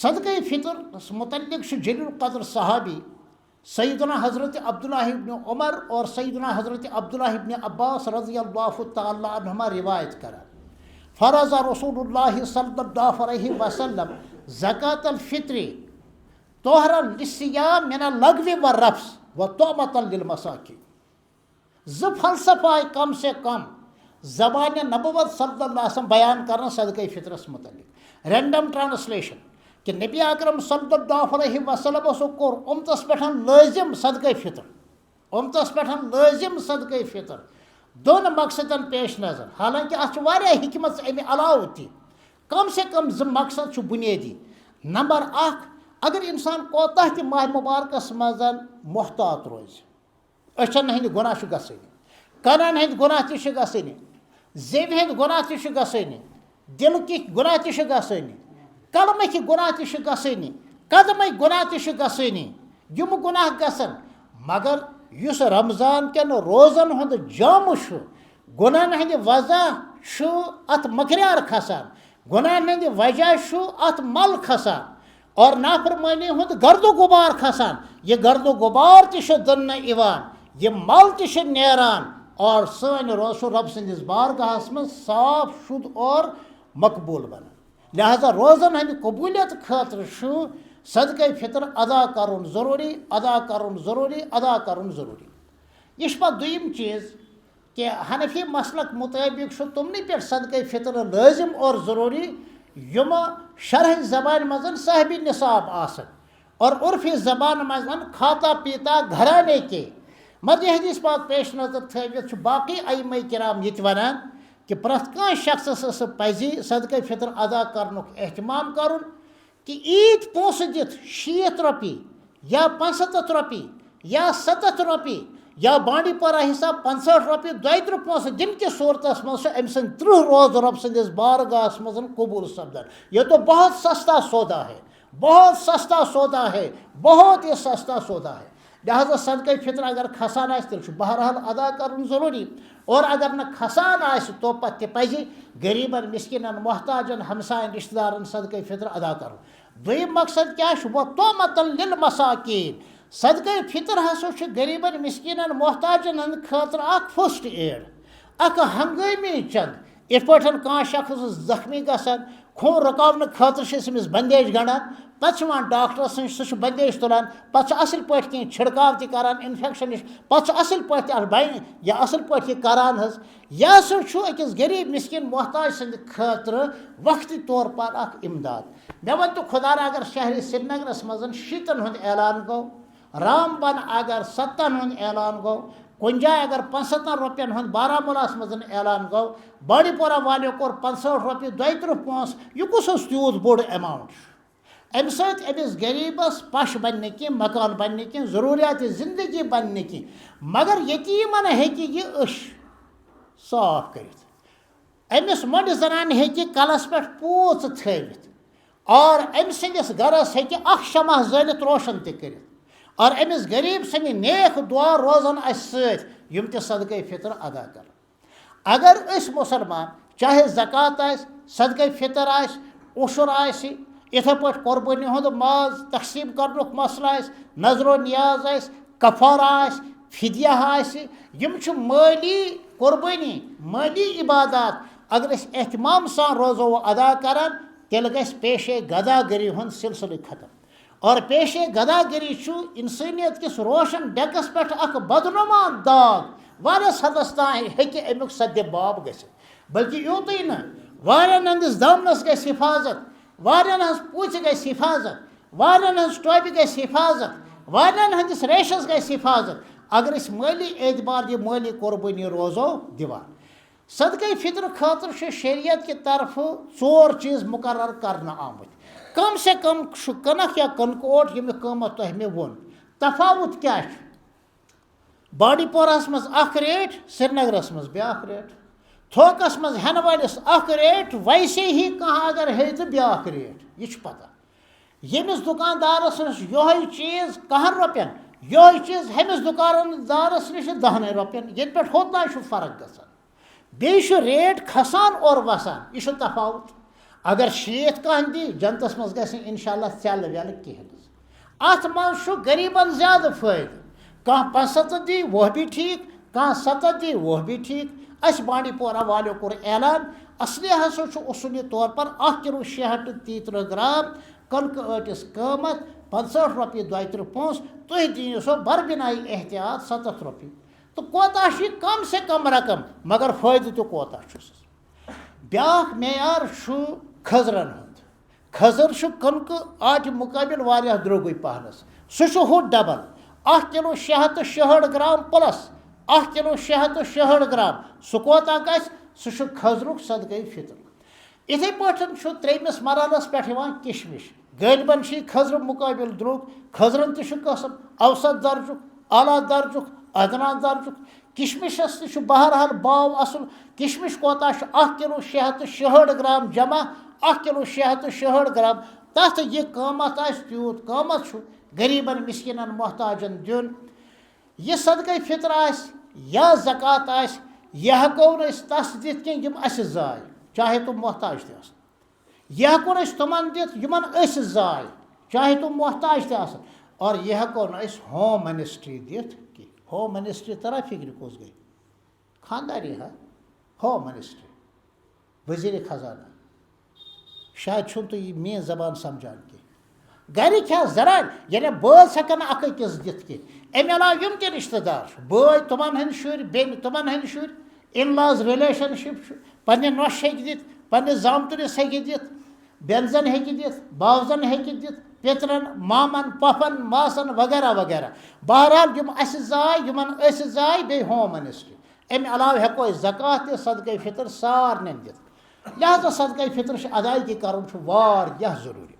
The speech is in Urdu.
صدقہ فطر متعلق جلیل القدر صحابی سیدنا حضرت عبداللہ ابن عمر اور سیدنا حضرت عبداللہ ابن عباس رضی اللہ تعالی عنہما روایت کرا فرض رسول اللہ صلی اللہ علیہ وسلم زکاة الفطر طہرا للصیام من اللغو والرفث وطعمة للمساکین. فلسفہ آئی کم سے کم زبان نبوت صلی اللہ علیہ وسلم بیان کرنا صدقہ فطرس متعلق. رینڈم ٹرانسلیشن کہ نبی اکرم صلی اللہ علیہ وسلم کور امتس پہ لازم صدقہ فطر، امتس پہ لازم صدقہ فطر دون مقصدن پیش نظر. حالانکہ اتھ حکمت امہ علاوہ تہ کم سے کم زٕ مقصد بنیادی. نمبر اکھ، اگر انسان کوتاہ تہ ماہ مبارکس مز محتاط روز، أچھن ہند گناہ گژھنی، کنن ہند گناہ تہ گژھنی، زیو ہند گناہ تہ گژھنی، دلکی گناہ تہ گژھنی، قلمٕکۍ گناہ تہ گژھنی، قدمٕکۍ گناہ تہ گژھنی، یم گناہ گژھن. مگر یس رمضان کٮ۪ن روزن ہند جامہ چھُ گناہن ہند وجہ چھُ ات مکریار کھسان، گناہن ہند وجہ چھُ ات مل کھسان اور نافرمانی ہند گرد و غبار کھسان. یہ گرد و غبار تہ دنہ یوان، یہ مل تہ نیران اور سٲنۍ روز چھُ رب سٕنٛدِس بارگاہس منٛز صاف شد اور مقبول بنان. لہذا روزن ہند قبولیت خاطر چھُ صدقہ فطر ادا کرن ضروری، ادا کرن ضروری، ادا کرن ضروری. یہ پتہ دویم چیز کہ حنفی مسلک مطابق تمنی پہ صدقہ فطر لازم اور ضروری یم شرح زبان مزن صاحب نصاب آسن اور عرفی زبان مزن کھاتا پیتا گھرانے کے. مدی حدیث پاک پیش نظر تھوت باقی ائمہ کرام یہ ونان کہ پرت کان شخص پزی صدقہ فطر ادا کرنک اہتمام کرن کہ عید پونسہ دت 60 رۄپیہِ یا 75 رۄپیہِ یا 70 رۄپیہِ یا بانڈی پورہ حساب 65 رۄپیہِ دۄیہِ ترٕٛہ پونسہ دن کس صورتس مز أمۍ سٕنٛدۍ 30 روز رب سٕنٛدِس بارگاہس مز قبول سپدان. یہ تو بہت سستا سودا ہے، بہت سستا سودا ہے، بہت ہی سستا سودا ہے. لہذا صدقہ فطر اگر کھسان آس تیل بہرحال ادا کرن ضروری، اور اگر نہ کھسان آس تو پتہ تہ پزِ غریبن مسکینن محتاجن ہمسائن رشتہ دارن صدقہ فطر ادا کرن. دویم مقصد کیا وہ طعمة للمساکین. صدقہ فطر ہسا غریبن مسکینن محتاجن ہند خاطر اخ فسٹ ایڈ، اخ ہنگٲمی چند. یتھ پٲٹھۍ کانٛہہ شخص زخمی گژھان خون رُکاونہٕ خٲطرٕ چھِ أسۍ أمِس بندیج گنڈان، پتہٕ چھُ یِوان ڈاکٹرس نِش، سُہ چھُ بندیج تُلان، پتہٕ چھُ اصل پٲٹھۍ کینٛہہ چھڑکاو تہِ کران انفیکشن نِش، پتہٕ چھُ اصل پٲٹھۍ اتھ بنہِ یا اصل پٲٹھۍ یہِ کران حظ. یہِ ہسا چھُ أکِس غریٖب مسکیٖن محتاج سٕنٛدِ خٲطرٕ وقتی طور پر اکھ امداد. مےٚ ون تہٕ خۄدا اگر شہرِ سرینگرس منٛز 60 ہُنٛد اعلان گوٚو، رام بن اگر 7 ہُنٛد اعلان گوٚو، کُنہِ جایہِ اگر 75 رۄپین ہُنٛد بارہمولاہس منٛز اعلان گوٚو، بانڈی پورہ والیو کوٚر 65 رۄپیہِ 32 پونٛسہٕ، یہِ کُس اوس تیوٗت بوٚڑ ایماوُنٹ چھُ؟ امہِ سۭتۍ أمِس غریٖبس پش بنہِ نہٕ کینٛہہ، مکان بنہِ نہٕ کینٛہہ، ضروٗریات زندگی بنہِ نہٕ کینٛہہ، مگر یتیٖمن ہیٚکہِ یہِ أچھ صاف کٔرِتھ. أمِس مۄنڈِ زنانہِ ہیٚکہِ کلس پٮ۪ٹھ پوٗژٕ تھٲوِتھ اور أمۍ سٕنٛدِس گرس ہیٚکہِ اکھ شمع زٲلِتھ روشن تہِ کٔرِتھ اور أمِس غریٖب سٕنٛدِ نیک دعا روزن اسہِ سۭتۍ یِم تہِ صدقہ فطر ادا کرن. اگر أسۍ مُسلمان چاہے زکات آسہِ، صدقہ فطر آسہِ، عُشر آسہِ، یِتھے پٲٹھۍ قۄربٲنی ہُنٛد ماز تقسیٖم کرنُک مسلہٕ آسہِ، نظر و نیاز آسہِ، کفارہ آسہِ، فدیہ آسہِ، یِم چھِ مٲلی قۄربٲنی، مٲلی عبادات. اگر أسۍ اہتمام سان روزو ادا کران تیٚلہِ گژھِ پیشے گداگری ہُنٛد سلسلہٕ ختم. اور پیشے گداگری چھُ انسٲنیت کِس روشن ڈیکس پٮ۪ٹھ اکھ بدنما داغ، واریاہس حدس تام ہیٚکہِ امیُک سدِ باب گٔژھِتھ. بلکہ یوٗتٕے نہٕ واریاہن ہٕنٛدِس دامنس گژھِ حفاظت، واریاہن ہٕنٛز پوٗژِ گژھِ حفاظت، واریاہن ہٕنٛز ٹوپہِ گژھِ حفاظت، واریاہن ہٕنٛدِس ریشس گژھِ حفاظت اگر أسۍ مٲلی اعتبار یہِ مٲلی قۄربٲنی روزو دِوان. صدقہ فطر خٲطرٕ چھُ شریعت کہِ طرفہٕ 4 چیٖز مُقرر کرنہٕ آمٕتۍ. کم سے کم چھُ کٕنک یا کٕنکہٕ اوٹ ییٚمیُک قۭمتھ تۄہہِ مےٚ ووٚن. تفاوت کیٛاہ چھُ؟ بانڈی پورہس منٛز اکھ ریٹ، سرینگرس منٛز بیٛاکھ ریٹ، تھوکس منٛز ہٮ۪نہٕ وٲلِس اکھ ریٹ، ویسے ہی کانٛہہ اگر ہیٚیہِ تہٕ بیٛاکھ ریٹ. یہِ چھُ پتہ. ییٚمِس دُکاندارس نِش یِہوٚے چیٖز 10 رۄپین، یِہوٚے چیٖز ہُمِس دُکاندارس نِش 10 رۄپین، ییٚتہِ پٮ۪ٹھ ہوٚتام چھُ فرق گژھان. بیٚیہِ چھُ ریٹ کھسان اور وسان، یہِ چھُ تفاوت. اگر 60 کانٛہہ دی جنتس منٛز گژھِ انشاءاللہ ژٮ۪لہٕ وٮ۪لہٕ کِہیٖنۍ حظ اتھ منٛز چھُ غریٖبن زیادٕ فٲیدٕ کانٛہہ 75 دی وہ بھی ٹھیٖک کانٛہہ 70 دی وہ بھی ٹھیٖک اَسہِ بانڈی پورہ والیو کوٚر اعلان اصلی ہسا چھُ اصوٗلی طور پر 1 کِلوٗ 630 گرام کٕنکہٕ ٲٹِس قۭمتھ 65 رۄپیہِ 32 پونٛسہٕ تُہۍ دِیِو سۄ بربِنایی احتیاط 70 رۄپیہِ تہٕ کوتاہ چھُ یہِ کم سے کم رقم مگر فٲیدٕ تہِ کوتاہ چھُس بیٛاکھ معیار چھُ کھٔزرن ہُنٛد کھٔزٕر چھُ کٕنکہٕ آٹہِ مُقٲبِل واریاہ درٛوگٕے پہنس سُہ چھُ ہُہ double 1 kilo 660 gram plus 1 kilo 660 gram سُہ کوتاہ گژھِ سُہ چھُ کھٔزرُک صدقے فطر یِتھَے پٲٹھۍ چھُ 3مِس مرحلس پٮ۪ٹھ یِوان کِشمِش غٲلبن چھِ یہِ کھٔزرٕ مُقٲبِل درٛوگ کھٔزرن تہِ چھُ قٕسم اوسط درجُک اعلیٰ درجُک ادنا درجُک کِشمِشس تہِ چھُ بہرحال باو اصل کِشمِش کوتاہ چھُ 1 کِلوٗ 660 گرام جمع 1 کِلوٗ 660 گرام تتھ یہِ قۭمتھ آسہِ تیوٗت قۭمتھ چھُ غریٖبن مسکیٖنن محتاجن دیُن یہِ صدقے فطر آسہِ یا زکات آسہِ یہِ ہٮ۪کو نہٕ أسۍ تس دِتھ کینٛہہ یِم اَسہِ زاے چاہے تِم محتاج تہِ آسن یہِ ہٮ۪کو نہٕ أسۍ تِمن دِتھ یِمن أسۍ زاے چاہے تِم محتاج تہِ آسن اور یہِ ہٮ۪کو نہٕ أسۍ ہوم منسٹری دِتھ کینٛہہ ہوم منسٹری ترا فکرِ کُس گٔے خانداری ہا ہوم منسٹری وزیٖرِ خزانہ شاید چھُنہٕ تُہۍ یہِ میٲنۍ زبان سمجھان کینٛہہ گرِکۍ ہا ذرا یعنی بٲژ ہٮ۪کن نہٕ اکھ أکِس دِتھ کینٛہہ اَمہِ علاوٕ یِم تہِ رِشتہٕ دار چھِ بٲے تِمن ہٕنٛدۍ شُرۍ بیٚنہِ تِمن ہٕنٛدۍ شُرۍ اِن لاز رِلیشنشِپ چھُ پننہِ نۄشہِ ہیٚکہِ دِتھ پننِس زامتٕرِس ہیٚکہِ دِتھ بیٚنزن ہیٚکہِ دِتھ باوزن ہیٚکہِ دِتھ پیترن مامن پۄپھن ماسن وغیرہ وغیرہ بہرحال یِم اَسہِ زاے یِمن أسۍ زاے بیٚیہِ ہوم منسٹری اَمہِ علاوٕ ہٮ۪کو أسۍ زکات تہِ صدقے فطر سارنٕے دِتھ لہذا صدقے فطرٕچ ادایگی کرُن چھُ واریاہ ضروٗری